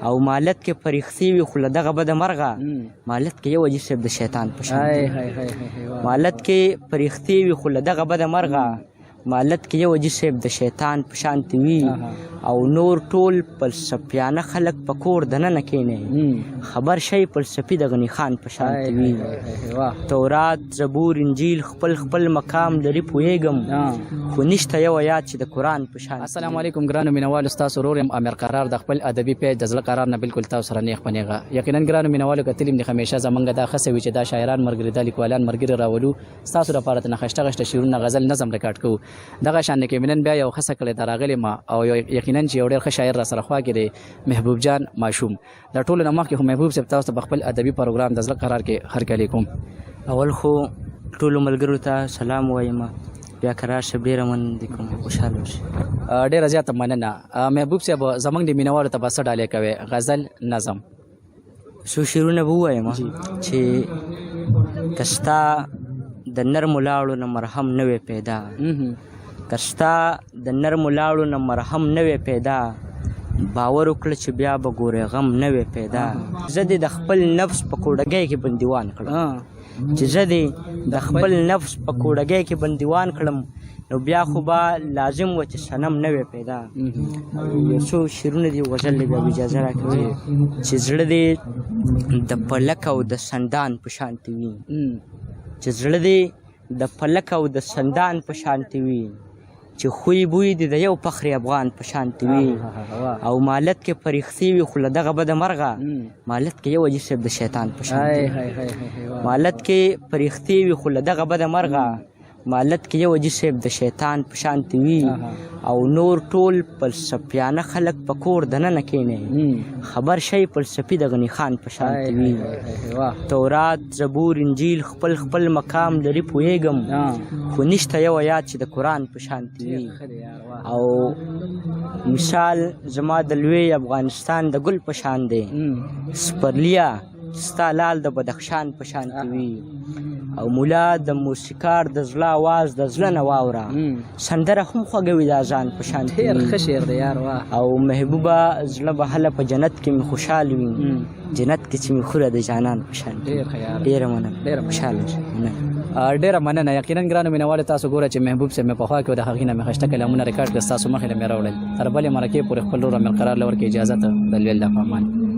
او مالت کې فرښتې وي خو له دغه بده مرغه مالت کې یو حاجي صاحب د شیطان په شان مالت کې فرښتې وي خو له دغه بده مرغه مالت کې یو حاجي صاحب د شیطان په شانتې وي او نور ټول فلسفیانه خلک په کور دننه کښېنئ خبر شئ فلسفي د غني خان په شانتې وي تورات زبور انجیل خپل خپل مقام لري پوهېږم خو نشته یو یاد چې د قرآن په شان. السلام علیکم ګرانو مینوالو، ستاسو ورور یم امیر قرار د خپل ادبي پیج د زړه قرار نه بالکل تاسو سره نیغ په نیغه. یقینا ګرانو مینوالو کتلیم د همیشه زمونږ دا هڅه وي چې دا شاعران ملګري دا لیکوالان ملګري راولو ستاسو لپاره ترنه خشته خشته شعرونه غزل نظم ریکارډ کوو. دغه شان کې منن بیا یو خصه کړی دا راغلی ما او یقینا چې یو ډېر ښه شاعر را سره خوا کې دی محبوب جان ماشوم. د ټولو نه مخکې خو محبوب صاحب تاسو ته په خپل ادبي پروګرام د زړه قرار کې هرکلی کوم. اول خو ټولو ملګرو ته سلام وایم، بیا قرار صاحب ډېره مننه کوم، خوشحاله اوسئ. ډېره زیاته مننه. محبوب صاحب زموږ د مینوالو ته به څه ډالۍ کوئ؟ غزل نظم څو شعرونه به ووایم چې که ستا د نرمو لاړو نه مرهم نه وی پیدا، که ستا د نرمو لاړو نه مرهم نه وی پیدا، باور وکړه چې بیا به ګورې غم نه وی پیدا. زه دې د خپل نفس په کوډګۍ کې بندیوان کړم، چې زه دې د خپل نفس په کوډګۍ کې بندیوان کړم، نو بیا خو به لازم و چې صنم نه وی پیدا. یو څو شعرونه دي غزل دی، بیا اجازه راکوي چې زړه دې د پلک او د سندان په شانتې وي، چې زړه دې د پلک او د سندان په شانتې وي، چې خوی بوی دې د یو فخر افغان په شانتې وي، او مالت کې فرښتې وي خو له دغه بده مرغه مالت کې یو حاجي صاحب د شیطان په شانتې وي، مالت کې فرښتې وي خو له دغه بده مرغه مالت کې یو حاجي صاحب د شیطان په شانتې وي، او نور ټول فلسفیانه خلک په کور دننه کښېنئ خبر شئ فلسفي د غني خان په شانتې وي. تورات زبور انجیل خپل خپل مقام لري پوهېږم خو نشته یو یاد چې د قرآن په شانتې وي. او مثال زما د لوی افغانستان د ګل په شان دی، سپرليه ستا لال د بدخشان په شانتې وي، او مولا د موسیقار د زړه آواز د زړه نه واوره، سندره هم خوږه وي د اذان په شانتې وي. ښه شعر دی یار. او محبوبه زړه به هله په جنت کې مې خوشحال وي، جنت کې چې مې خوره د جانان په شانتې وي. ډېره مننه، ډېره خوشحاله ډېره مننه. یقینا ګرانو مینوالو تاسو ګوره چې محبوب صاحب مې په خوا کې د هغې نه مې خشته کلامونه ریکارډ کړه، ستاسو مخې ته مې راوړل. تر بلې مرکې پورې خپل ورور امیر قرار له ورکړې اجازه ته د لویل د امان.